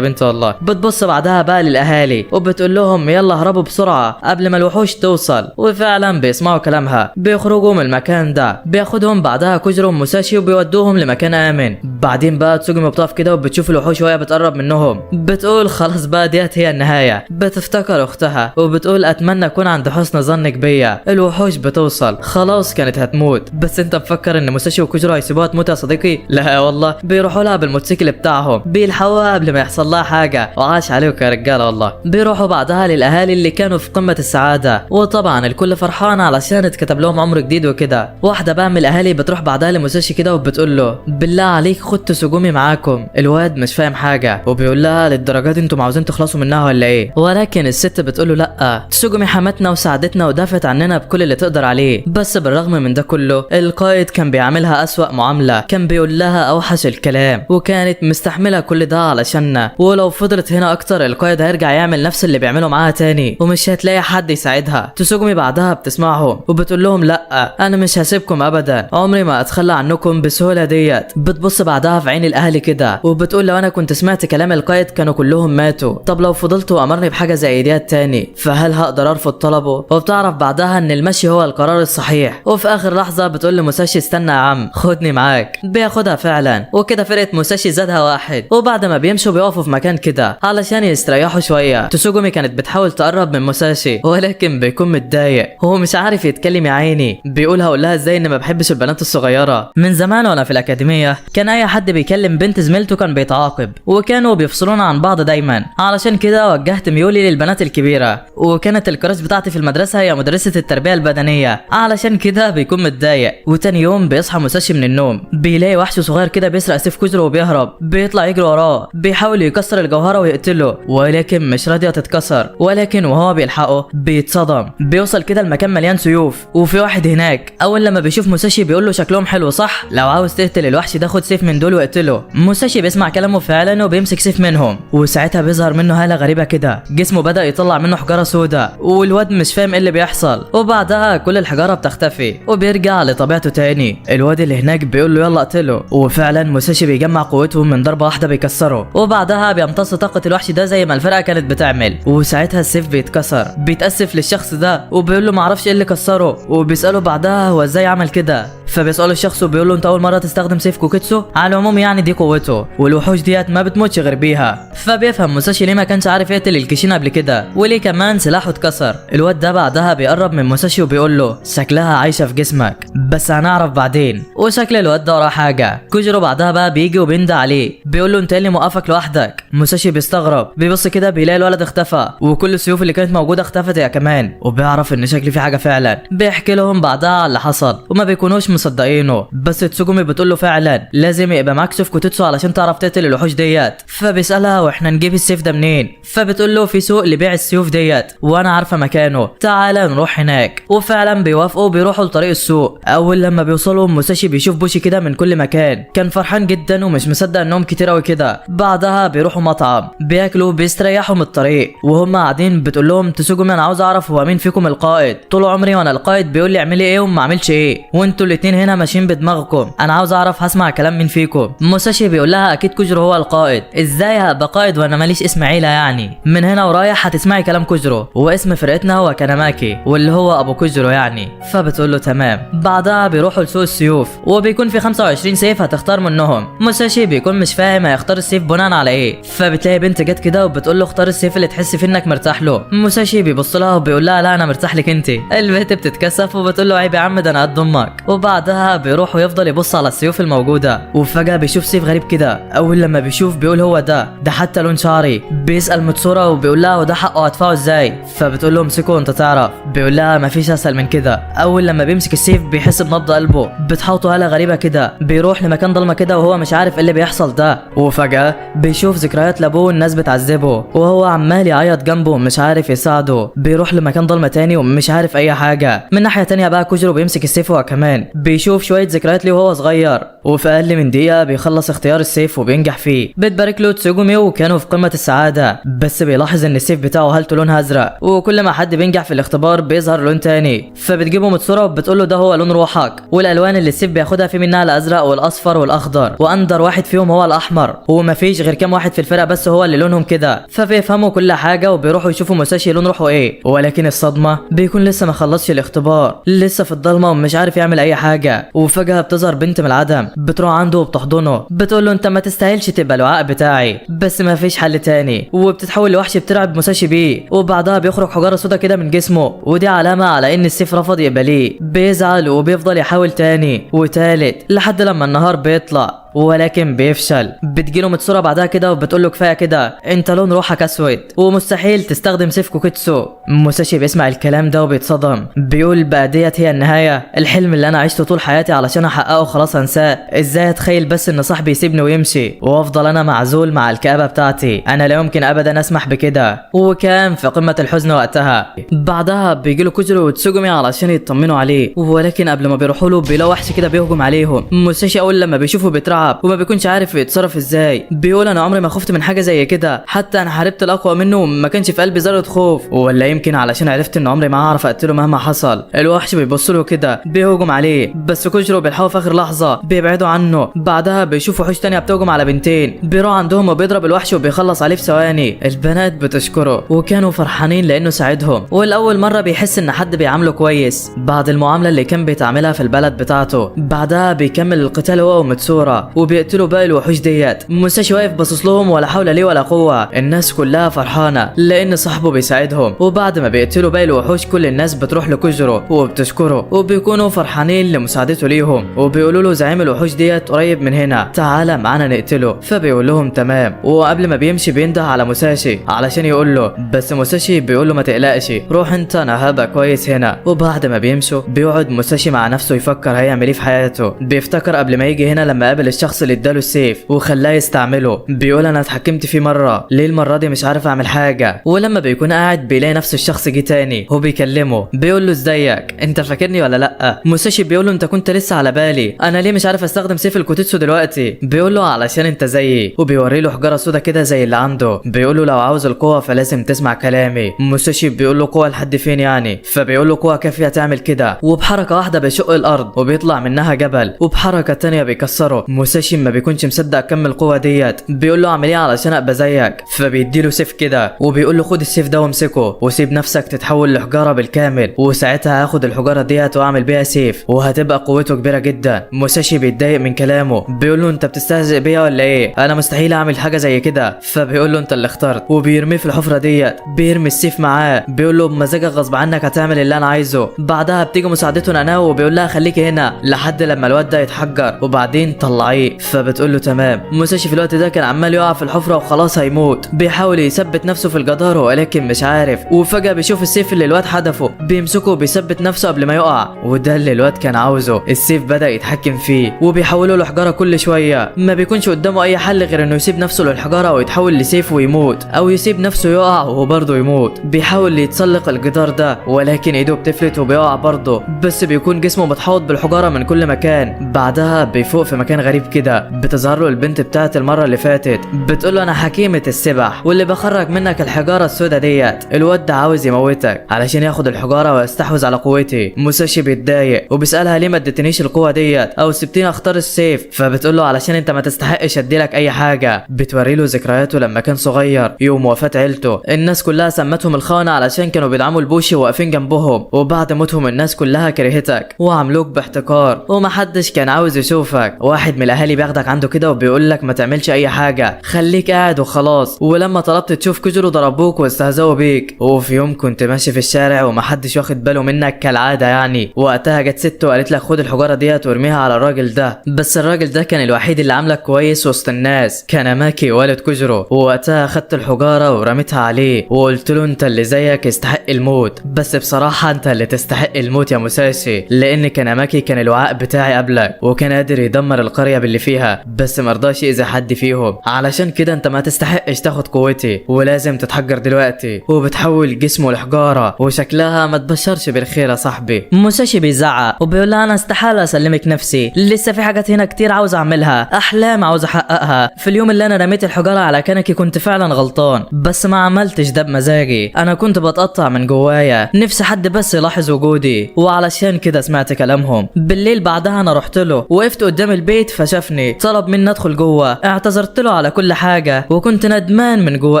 بنت والله. بتبص بعدها بقى للاهالي وبتقول لهم يلا هربوا بسرعه قبل ما الوحوش توصل. وفعلا بيسمعوا كلامها بيخرجوا من المكان ده. بياخدهم بعدها كوجرو وموساشي وبيودوهم لمكان امن. بعدين بقى تسوجومي بتقف كده وبتشوف الوحوش وهي بتقرب منهم. بتقول خلاص بقى ديت هي النهايه. بتفتكر اختها وبتقول اتمنى اكون عند حسن ظنك بيا. الوحوش بتوصل خلاص كانت هتموت. بس انت مفكر ان موساشي وكوجرو هيسيبوها تموت يا صديقي؟ لا والله. بيروحوا لها بالموتوسيكل بتاعهم بيلحقوها قبل ما يحصل لها حاجه. وعاش عليكم يا رجاله والله. بيروحوا بعدها للاهالي اللي كانوا في قمه السعاده وطبعا الكل فرحان علشان اتكتب لهم عمر جديد وكده. واحده بقى من الاهالي بتروح بعدها لموساشي كده وبتقول له بالله عليك خد تسوجومي معاكم. الواد مش فاهم حاجه وبيقول لها للدرجه دي انتم عاوزين تخلصوا منها ولا ايه؟ ولكن الست بتقول له لا، تسوجومي حماتنا وساعدتنا ودافت عننا بكل اللي تقدر عليه. بس بالرغم من ده كله القائد كان بيعاملها اسوأ معامله. كان بيقول لها اوحش الكلام وكانت مستحمله كل ده علشاننا. ولو فضلت هنا اكتر القائد هيرجع يعمل نفس اللي بيعمله معاها تاني ومش هتلاقي حد يساعدها. تسوجومي بعدها بتسمعهم وبتقول لهم لا انا مش هسيبكم ابدا. عمري ما اتخلى عنكم بسهوله ديت. بتبص بعدها في عين الاهالي كده وبتقول لو انا كنت سمعت كلام القائد كانوا كلهم ماتوا. طب لو فضلت وامرني بحاجه زي ديت تاني فهل هقدر ارفض طلبه؟ وبتعرف بعدها ان المشي هو القرار الصحيح. وفي اخر لحظه بتقول لموساشي استنى يا عم خدني معاك. بياخدها فعلا وكده فرقه موساشي زادها واحد. وبعد ما بيمشوا بيقفوا في مكان كده علشان يستريحوا شويه. تسوجومي كانت بتحاول تقرب من موساشي ولكن بيكون متضايق وهو مش عارف يتكلم يا عيني. بيقول هقول لها ازاي ان ما بحبش البنات الصغيره. من زمان وانا في الاكاديميه كان اي حد بيكلم بنت زميلته كان بيتعاقب وكانوا بيفصلونا عن بعض دايما. علشان كده وجهت ميولي للبنات الكبيره وكانت الكراش بتاعتي في المدرسه هي مدرسه التربيه البدنيه. علشان كده بيكون متضايق. وتاني يوم بيصحى موساشي من النوم بيلاقي وحش صغير كده بيسرق سيف كوجرو وبيهرب. بيطلع يجري وراه بيحاول يكسر الجوهره ويقتله ولكن مش راضيه تتكسر. ولكن وهو بيلحقه بيتصدم. بيوصل كده المكان مليان سيوف وفي واحد هناك. اول لما بيشوف موساشي بيقول له شكلهم حلو صح؟ لو عاوز تقتل الوحش ده خد سيف من دول واقتله. موساشي بيسمع كلامه فعلا وبيمسك سيف منهم. وساعتها بيظهر منه هاله غريبه كده. جسمه بدا يطلع منه حجاره سوداء والواد مش فاهم ايه اللي بيحصل. وبعدها كل الحجاره بتختفي وبيرجع لطبيعته تاني. الواد اللي هناك بيقول له يلا اقتله. وفعلا موساشي بيجمع قوته من ضربه واحده بيكسره. وبعدها بيمتص طاقه الوحش ده زي ما الفرقه كانت بتعمل. وساعتها السيف بيتكسر. بيتاسف للشخص ده وبيقول له معرفش ايه اللي كسره. وبيساله بعدها هو ازاي عمل كده. فبيسأله الشخص وبيقول له انت اول مره تستخدم سيف كوكيتسو؟ على العموم يعني دي قوته والوحوش ديت ما بتموتش غير بيها. فبيفهم موساشي ليه ما كانش عارف يقتل الكيشين قبل كده وليه كمان سلاحه اتكسر. الواد ده بعدها بيقرب من موساشي وبيقول له شكلها عايشه في جسمك بس هنعرف بعدين. وشكل الواد ده وراه حاجه. كوجرو بعدها بقى بيجي وبيندى عليه بيقول له انت اللي موقفك لوحدك. موساشي بيستغرب بيبص كده بيلاقي الولد اختفى وكل السيوف اللي كانت موجوده اختفت يا كمان. وبيعرف ان شكل في حاجه فعلا. بيحكي لهم بعدها على اللي حصل وما بيكونوش مصدقينه. بس تسوجومي بتقول له فعلا لازم يبقى معاك سيف كوتيتسو علشان تعرف تقتل الوحوش ديت. فبيسالها واحنا نجيب السيف ده منين؟ فبتقول له في سوق لبيع السيوف ديت وانا عارفه مكانه تعالى نروح هناك. وفعلا بيوافقوا بيروحوا لطريق السوق. اول لما بيوصلوا موساشي بيشوف بوشي كده من كل مكان. كان فرحان جدا ومش مصدق انهم كتير قوي كده. بعدها بيروحوا مطعم بياكلوا بيستريحوا من الطريق. وهم قاعدين بتقول لهم تسوجومي انا عاوز اعرف هو مين فيكم القائد. طول عمري وانا القائد بيقول لي اعملي ايه وما اعملش ايه وانتوا الاتنين هنا ماشيين بدماغكم. انا عاوز اعرف هسمع كلام مين فيكم. موساشي بيقول لها اكيد كوجرو هو القائد. ازاي هبقى قائد وانا ماليش اسم عيله يعني؟ من هنا ورايح هتسمعي كلام كوجرو واسم فرقتنا هو كاناماكي واللي هو ابو كوجرو يعني. فبتقول له تمام. بعدها بيروحوا لسوق السيوف وبيكون في 25 سيف هتختار منهم. موساشي بيكون مش فاهم هيختار السيف بناء على ايه. فبتلاقي بنت جت كده وبتقول له اختار السيف اللي تحس فيه انك مرتاح له. موساشي بيبص لها وبيقول لها لا انا مرتاح لك انت. البنت بتتكسف وبتقول له عيب يا عم ده انا قد امك. وبعدها بيروح ويفضل يبص على السيوف الموجوده وفجاه بيشوف سيف غريب كده. اول لما بيشوف بيقول هو ده حتى لون شعري. بيسال متسوره وبيقول لها وده حقه هدفعه ازاي؟ فبتقول له امسكه وانت تعرف. بيقول لها مفيش اسهل من كده. اول لما بيمسك السيف بيحس بنبض قلبه. بتحوطه هاله غريبه كده. بيروح لمكان ضلمه كده وهو مش عارف ايه اللي بيحصل ده. وفجاه بيشوف ذكريات لابوه والناس بتعذبه وهو عمال يعيط جنبه مش عارف يساعده. بيروح لمكان ضلمه تاني ومش عارف اي حاجه. من ناحيه تانيه بقى كوجرو بيمسك السيف هو كمان بيشوف شويه ذكريات ليه وهو صغير، وفي اقل من دقيقه بيخلص اختيار السيف وبينجح فيه. بتبارك له تسوجومي وكانوا في قمه السعاده، بس بيلاحظ ان السيف بتاعه هالته لونها ازرق، وكل ما حد بينجح في الاختبار بيظهر لون تاني. فبتجيبه متسوره وبتقول له ده هو لون روحك، والالوان اللي السيف بياخدها في منها الازرق والاصفر والاخضر، واندر واحد فيهم هو الاحمر، ومفيش غير كام واحد في الفرقه بس هو اللي لونهم كده. فبيفهموا كل حاجه وبيروحوا يشوفوا موساشي لون روحه ايه، ولكن الصدمه بيكون لسه ما خلصش الاختبار، لسه في الضلمه ومش عارف يعمل اي حاجه. وفجاه بتظهر بنت من العدم، بتروح عنده وبتحضنه، بتقول له انت ما تستاهلش تبقى الوعاء بتاعي، بس ما فيش حل تاني. وبتتحول لوحش بتلعب موساشي بيه، وبعدها بيخرج حجاره سودا كده من جسمه، ودي علامه على ان السيف رفض يقبليه. بيزعل وبيفضل يحاول تاني وتالت لحد لما النهار بيطلع، ولكن بيفشل. بتجيله متسوره بعدها كده وبتقول له كفايه كده، انت لون روحك اسود ومستحيل تستخدم سيف كوكيتسو. موساشي بيسمع الكلام ده وبيتصدم، بيقول بقى ديت هي النهايه، الحلم اللي انا عشته طول حياتي علشان احققه خلاص انساه. ازاي اتخيل بس ان صاحبي يسيبني ويمشي وافضل انا معزول مع الكآبه بتاعتي؟ انا لا يمكن ابدا اسمح بكده. وكان في قمه الحزن وقتها. بعدها بيجيله كوجيرو وتسوجومي علشان يطمنوا عليه، ولكن قبل ما بيروحوا له بيلاقوا وحش كده بيهجم عليهم. موساشي اول لما بيشوفه بيترعب وما بيكونش عارف يتصرف ازاي. بيقول انا عمري ما خفت من حاجه زي كده، حتى انا حاربت الاقوى منه وما كانش في قلبي ذره خوف، ولا يمكن علشان عرفت ان عمري ما هعرف اقتله مهما حصل. الوحش بيبص له كده بيهجم عليه، بس كوجيرو بيلحقه في اخر لحظه بيبعدوا عنه. بعدها بيشوفوا وحوش تانية بتهجم على بنتين، بيروح عندهم وبيضرب الوحش وبيخلص عليه في ثواني. البنات بتشكره وكانوا فرحانين لانه ساعدهم، والاول مره بيحس ان حد بيعامله كويس بعد المعامله اللي كان بيتعاملها في البلد بتاعته. بعدها بيكمل القتال هو ومتسورا وبيقتلوا باقي الوحوش ديت. موساشي واقف باصص لهم ولا حول ليه ولا قوه، الناس كلها فرحانه لان صاحبه بيساعدهم. وبعد ما بيقتلوا باقي الوحوش كل الناس بتروح لكوجيرو وبتشكره، وبيكونوا فرحانين لمساعدته ليهم، وبيقولوا له زعيم الوحوش ديت قريب من هنا، تعالى معانا نقتله. فبيقول لهم تمام، وقبل ما بيمشي بينده على موساشي علشان يقول له، بس موساشي بيقول له ما تقلقش، روح انت انا هبقى كويس هنا. وبعد ما بيمشوا بيقعد موساشي مع نفسه يفكر هيعمل ايه في حياته. بيفتكر قبل ما يجي هنا لما قابل الشخص اللي اداله السيف وخلاه يستعمله، بيقول انا اتحكمت فيه مره، ليه المره دي مش عارف اعمل حاجه. ولما بيكون قاعد بيلاقي نفس الشخص جه تاني هو بيكلمه، بيقول له ازيك انت فاكرني ولا لا؟ موساشي بيقول له انت كنت لسه على بالي، انا ليه مش عارف استخدم سيف الكوتيتسو دلوقتي؟ بيقول له علشان انت زيي، وبيوري له حجاره سودا كده زي اللي عنده. بيقول له لو عاوز القوه فلازم تسمع كلامي. موساشي بيقول له قوه لحد فين يعني؟ فبيقول له قوه كافيه تعمل كده، وبحركه واحده بيشق الارض وبيطلع منها جبل، وبحركه تانيه بيكسره. موساشي ما بيكونش مصدق كم القوه ديت، بيقول له اعمل ايه علشان ابقى زيك؟ فبيديله سيف كده وبيقول له خد السيف ده وامسكه وسيب نفسك تتحول لحجاره بالكامل، وساعتها هاخد الحجاره ديت واعمل بيها سيف وهتبقى قوته كبيره جدا. موساشي بيتضايق من كلامه، بيقول له انت بتستهزئ بيا ولا ايه؟ انا مستحيل اعمل حاجه زي كده. فبيقول له انت اللي اخترت، وبيرميه في الحفره ديت، بيرمي السيف معاه، بيقول له بمزاجك غصب عنك هتعمل اللي انا عايزه. بعدها بتيجي مساعدته نانا وبيقول لها خليكي هنا لحد لما الواد ده يتحجر وبعدين طلعيه. فبتقول له تمام. موساشي في الوقت ده كان عمال يقع في الحفره وخلاص هيموت، بيحاول يثبت نفسه في الجدار ولكن مش عارف. وفجاه بيشوف السيف اللي الواد حدفه، بيمسكه وبيثبت نفسه قبل ما يقع، وده اللي الواد كان عاوزه. السيف بدا يتحكم فيه وبيحوله لحجاره كل شويه، ما بيكونش قدامه اي حل غير انه يسيب نفسه للحجاره ويتحول لسيف ويموت، او يسيب نفسه يقع وهو برضه يموت. بيحاول يتسلق الجدار ده ولكن ايده بتفلت وبيقع برضه، بس بيكون جسمه متحوط بالحجاره من كل مكان. بعدها بيفوق في مكان غريب كده، بتظهر له البنت بتاعت المره اللي فاتت، بتقول له انا حكيمه السبح واللي بخرج منك الحجاره السوداء ديت، الواد ده عاوز يموتك علشان ياخد الحجاره ويستحوذ على قوتي. موساشي بيتضايق وبيسالها ليه ما اديتنيش القوه ديت او سبتيني اختار السيف؟ فبتقول له علشان انت ما تستحقش اديلك اي حاجه. بتوري له ذكرياته لما كان صغير يوم وفاه عيلته، الناس كلها سمتهم الخونه علشان كانوا بيدعموا البوشي وواقفين جنبهم، وبعد موتهم الناس كلها كرهتك وعملوك باحتقار ومحدش كان عاوز يشوفك. واحد من الاهالي بياخدك عنده كده وبيقول لك ما تعملش اي حاجه، خليك قاعد وخلاص. ولما طلبت تشوف كوجيرو ضربوك واستهزأوا بيك. وفي يوم كنت ماشي في الشارع ومحدش واخد باله منك كالعاده يعني، وقتها جت ست وقالت لك خد الحجاره ديت وارميها على الراجل ده، بس الراجل ده كان الوحيد اللي عاملك كويس وسط الناس، كان ماكي والد كوجيرو. ووقتها خدت الحجاره ورميتها عليه وقلت له انت اللي زيك يستحق الموت، بس بصراحه انت اللي تستحق الموت يا موساشي، لان كان ماكي كان الوعاء بتاعي قبلك وكان قادر يدمر القريه اللي فيها، بس مرضاش يأذي حد فيهم. علشان كده انت ما تستحقش تاخد قوتي، ولازم تتحجر دلوقتي. وبتحول جسمه لحجارة وشكلها ما تبشرش بالخير يا صاحبي. موساشي بيزعق وبيقول لها انا استحالة اسلمك نفسي، لسه في حاجات هنا كتير عاوز اعملها، احلام عاوز احققها. في اليوم اللي انا رميت الحجارة على كنكي كنت فعلا غلطان، بس ما عملتش ده بمزاجي، انا كنت بتقطع من جوايا، نفسي حد بس يلاحظ وجودي، وعلشان كده سمعت كلامهم. بالليل بعدها انا رحت له، وقفت قدام البيت فشافني، طلب مني ادخل جوه، اعتذرت له على كل حاجة وكنت ندمان من جوه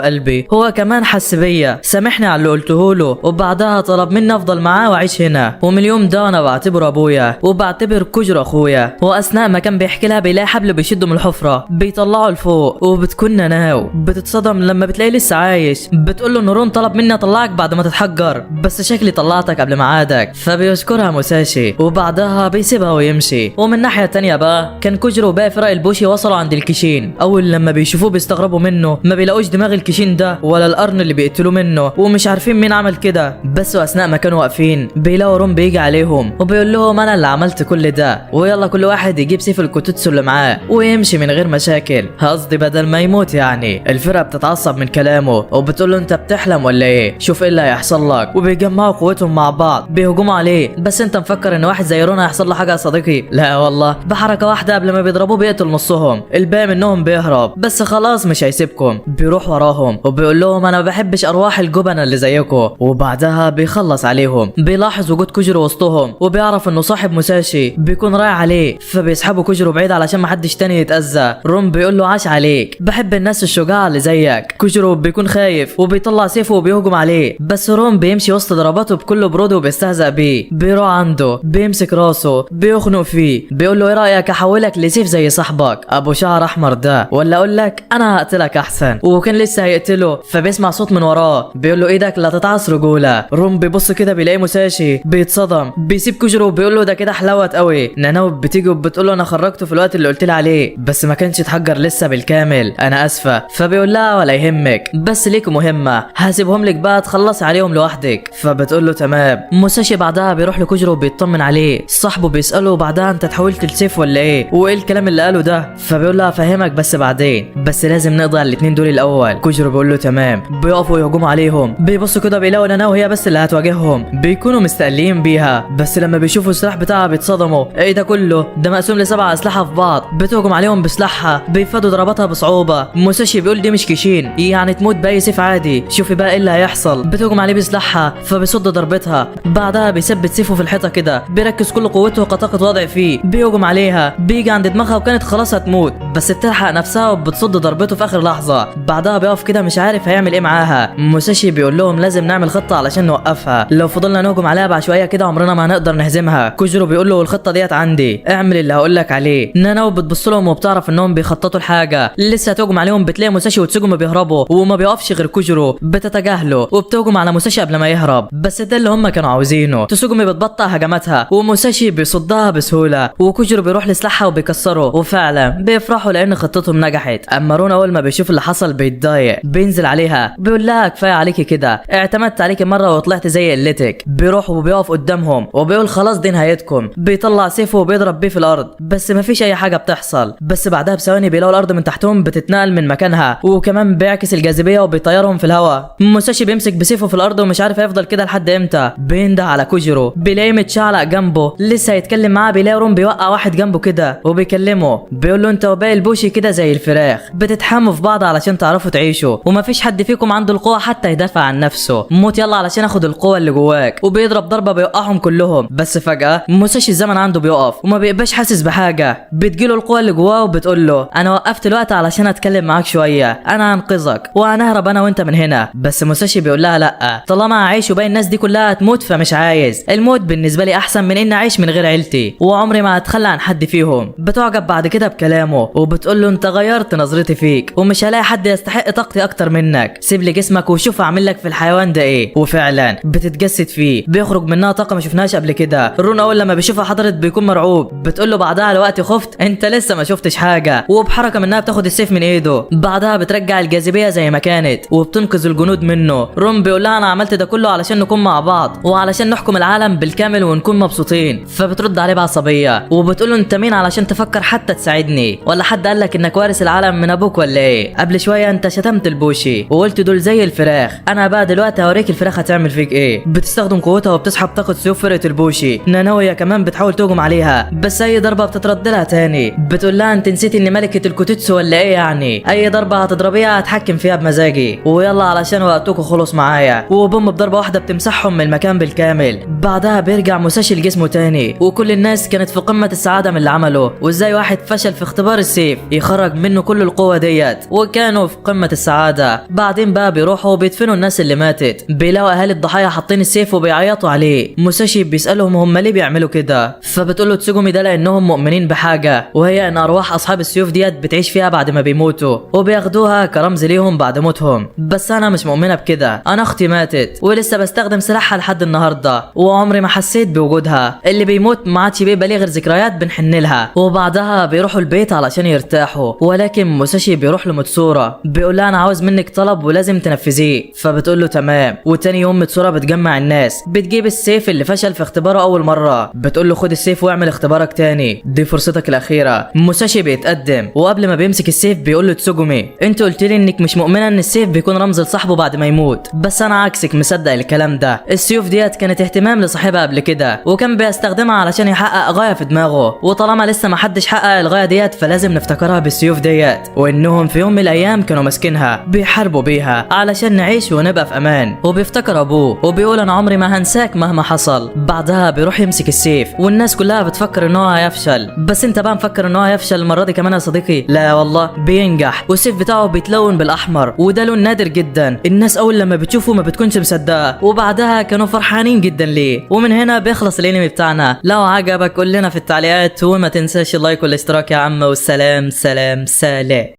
قلبي. هو كمان حس بيا، سامحني على اللي قلته له، وبعدها طلب مني افضل معاه واعيش هنا. ومن اليوم ده انا بعتبره ابويا وبعتبر كوجرو اخويا. واثناء ما كان بيحكي لها بيلاقي حبل بيشده من الحفرة بيطلعه لفوق، وبتكون ناناو بتتصدم لما بتلاقيه لسه عايش. بتقول له نورون طلب مني اطلعك بعد ما تتحجر، بس شكلي طلعتك قبل ميعادك. فبيشكرها موساشي وبعدها بيسيبها ويمشي. ومن ناحية تانية بقى كان كوجرو وباقي فرق البوشي وصلوا عند الكيشين. اول لما بيشوفوه بيستغربوا منه، ما بيلاقوش دماغ الكيشين ده ولا القرن اللي بيقتلوا منه، ومش عارفين مين عمل كده. بس واثناء ما كانوا واقفين بيلاقوا رون بيجي عليهم وبيقول لهم انا اللي عملت كل ده، ويلا كل واحد يجيب سيف الكوتوتسو اللي معاه ويمشي من غير مشاكل، قصدي بدل ما يموت يعني. الفرقة بتتعصب من كلامه وبتقول له انت بتحلم ولا ايه؟ شوف ايه اللي هيحصل لك. وبيجمعوا قوتهم مع بعض بيهجموا عليه. بس انت مفكر ان واحد زي رون هيحصل له حاجه يا صديقي؟ لا والله، بحركه واحده قبل ما بيضربوه بيقتل نصهم، الباقي منهم بيهرب. بس خلاص مش هيسيبكم، بيروح وراهم وبيقول لهم انا ما بحبش ارواح الجبنه اللي زيكم. وبعدها بيخلص عليهم. بيلاحظ وجود كوجرو وسطهم وبيعرف انه صاحب موساشي بيكون رايح عليه، فبيسحبوا كوجرو بعيد علشان ما حدش تاني يتاذى. رون بيقول له عاش عليك، بحب الناس الشجاعه اللي زيك. كوجرو بيكون خايف وبيطلع سيفه وبيهجم عليه، بس رون بيمشي وسط ضرباته بكل برود وبيستهزأ بيه. بيروح عنده بيمسك راسه بيخنق فيه، بيقول له ايه رايك احولك لسيف زي صاحبك ابو شعر احمر ده، ولا اقول لك انا هقتلك احسن. وكان لسه هيقتله فبيسمع صوت من وراه بيقول له ايدك لا تتعص رجوله. رون بيبص كده بيلاقي موساشي بيتصدم، بيسيب كوجرو وبيقول له ده كده حلوت قوي. ناناو بتيجي وبتقول له انا خرجته في الوقت اللي قلت لي عليه، بس ما كانش اتحجر لسه بالكامل، انا اسفه. فبيقول لها ولا يهمك، بس ليك مهمه هسيبهم لك بقى تخلص عليهم لوحدك. فبتقول له تمام. موساشي بعدها بيروح لكوجرو وبيطمن عليه. صاحبه بيساله بعدها انت اتحولت لسيف ولا ايه، وايه الكلام اللي قاله ده؟ فبيقول له افهمك بس بعدين، بس لازم نقضي على الاثنين دول الاول. كوجرو بيقول له تمام. بيقفوا يهجموا عليهم، بيبصوا كده بيلاقوا ناناو هي بس اللي هتواجههم، بيكونوا مستقلين بيها. بس لما بيشوفوا السلاح بتاعها بيتصدموا، ايه ده كله؟ ده مقسوم ل7 اسلحه في بعض، بتهجم عليهم بسلاحها بيفادوا ضرباتها بصعوبه. موساشي بيقول دي مش كيشين يعني تموت باي سيف عادي، شوفي بقى ايه اللي هيحصل. بتهجم عليه بسلاحها فبيصد ضربتها، بعدها بيثبت سيفه في الحيطه كده، بيركز كل قوته كطاقه وضع فيه، بيهجم عليها بيجي عند دماغها وكانت خلاص هتموت، بس بتلحق نفسها وبتصد ضربته في اخر لحظه. بعدها بيقف كده مش عارف هيعمل ايه معاها. موساشي بيقول لهم لازم نعمل خطه علشان نوقفها، لو فضلنا نهجم عليها بعشوائيه كده عمرنا ما هنقدر نهزمها. كوجرو بيقول له الخطه ديت عندي، اعمل اللي هقول لك عليه. ناناو بتبص لهم وبتعرف انهم بيخططوا لحاجه، لسه هتهجم عليهم بتلاقي موساشي وتسوجو بيهربوا وما بيقفش غير كوجرو، بتتجاهله وبتهجم على موساشي قبل ما يهرب. بس ده اللي هم كانوا عاوزينه. تسوجومي بتبطئ هجماتها وموساشي بيصدها بسهوله، وكوجرو بيروح لسلاحها وبيكسره، وفعلا بيفرحوا لان خطتهم نجحت. اما رون اول ما بيشوف اللي حصل بيتضايق، بينزل عليها بيقول لها كفايه عليكي كده، اعتمدت عليكي مره وطلعت زي قلتك. بيروح وبيقف قدامهم وبيقول خلاص دي نهايتكم. بيطلع سيفه وبيضرب بيه في الارض، بس مفيش اي حاجه بتحصل. بس بعدها بثواني بيلاقوا الارض من تحتهم بتتنقل من مكانها، وكمان بيعكس الجاذبيه وبيطيرهم في الهواء. موساشي بيمسك بسيفه في الارض ومش عارف هيفضل كده لحد امتى. بينده على كوجرو بيلاقيه متشعلق جنبه، لسه هيتكلم معاه بيلاقي رون بيوقع واحد جنبه كده وبيكلمه، بيقول له انت وباقي البوشي كده زي الفراخ بتتحاموا في بعض علشان تعرفوا تعيشوا، ومفيش حد فيكم عنده القوه حتى يدافع عن نفسه. موت يلا علشان اخد القوه اللي جواك. وبيضرب ضربه بيوقعهم كلهم. بس فجاه موساشي الزمن عنده بيقف وما بيبقاش حاسس بحاجه. بتجيله القوه اللي جواه وبتقول له انا وقفت الوقت علشان اتكلم معاك شويه، انا هنقذك وهنهرب انا وانت من هنا. بس موساشي بيقول لها لا، طالما هعيش وباقي الناس دي كلها هتموت فمش عايز. الموت بالنسبه لي احسن من ان اعيش من غير عيلتي، وعمري ما هتخلى عن حد فيهم. بتعجب بعد كده بكلامه وبتقول له انت غيرت نظرتي فيك، ومش هلاقي حد يستحق طاقتي اكتر منك. سيب لي جسمك وشوف اعمل لك في الحيوان ده ايه. وفعلا بتتجسد فيه، بيخرج منها طاقه ما شفناهاش قبل كده. رون اول لما بيشوفها حضرت بيكون مرعوب. بتقول له بعدها لوقت خفت، انت لسه ما شفتش حاجه. وبحركه منها بتاخد السيف من ايده، بعدها بترجع الجاذبيه زي ما كانت وبتنقذ الجنود منه. رون بيقول لها انا عملت ده كله علشان نكون مع بعض وعلشان نحكم العالم بالكامل ونكون مبسوطين. فبترد عليه بعصبيه وبتقول له انت مين علشان تفكر تفكر حتى تساعدني؟ ولا حد قال لك انك وارث العالم من ابوك ولا ايه؟ قبل شويه انت شتمت البوشي وقلت دول زي الفراخ، انا بقى دلوقتي هوريك الفراخ هتعمل فيك ايه. بتستخدم قوتها وبتسحب طاقه سيوف فرقه البوشي. نانويا كمان بتحاول تهجم عليها بس اي ضربه بتترد لها تاني. بتقول لها انت نسيت اني ملكه الكوتوتسو ولا ايه؟ يعني اي ضربه هتضربيها هتحكم فيها بمزاجي، ويلا علشان وقتكم خلص معايا. وبوم بضربه واحده بتمسحهم من المكان بالكامل. بعدها بيرجع موساشي لجسمه تاني، وكل الناس كانت في قمه السعاده من اللي عمله، وازاي واحد فشل في اختبار السيف يخرج منه كل القوه ديت، وكانوا في قمه السعاده. بعدين بقى بيروحوا بيدفنوا الناس اللي ماتت، بيلاقوا اهالي الضحايا حاطين السيف وبيعيطوا عليه. موساشي بيسالهم هم ليه بيعملوا كده، فبتقول له تسوجومي ده لانهم مؤمنين بحاجه، وهي ان ارواح اصحاب السيوف ديت بتعيش فيها بعد ما بيموتوا، وبياخدوها كرمز ليهم بعد موتهم. بس انا مش مؤمنه بكده، انا اختي ماتت ولسه بستخدم سلاحها لحد النهارده، وعمري ما حسيت بوجودها. اللي بيموت ما عادش بيبقى ليه غير ذكريات بنحن لها. وبعدها بيروحوا البيت علشان يرتاحوا، ولكن موساشي بيروح لمتسورا بيقول لها انا عاوز منك طلب ولازم تنفذيه. فبتقول له تمام. وتاني يوم متسورا بتجمع الناس، بتجيب السيف اللي فشل في اختباره اول مره، بتقول له خد السيف واعمل اختبارك تاني، دي فرصتك الاخيره. موساشي بيتقدم، وقبل ما بيمسك السيف بيقول له تسوجومي انت قلت لي انك مش مؤمنه ان السيف بيكون رمز لصاحبه بعد ما يموت، بس انا عكسك مصدق الكلام ده. السيوف ديت كانت اهتمام لصاحبها قبل كده، وكان بيستخدمها علشان يحقق غايه في دماغه، وطالما لسه ما حدش حقق الغايه ديت فلازم نفتكرها بالسيوف ديت، وانهم في يوم من الايام كانوا ماسكينها بيحاربوا بيها علشان نعيش ونبقى في امان. وبيفتكر ابوه وبيقول انا عمري ما هنساك مهما حصل. بعدها بيروح يمسك السيف، والناس كلها بتفكر ان هو هيفشل، بس انت بقى مفكر ان هو هيفشل المره دي كمان يا صديقي؟ لا والله بينجح، والسيف بتاعه بيتلون بالاحمر، وده لون نادر جدا، الناس اول لما بتشوفه ما بتكونش مصدقه، وبعدها كانوا فرحانين جدا ليه. ومن هنا بيخلص الانمي بتاعنا. لو عجبك قول لنا في التعليقات، وما تنساش اللايك والاشتراك يا عم، والسلام سلام سلام.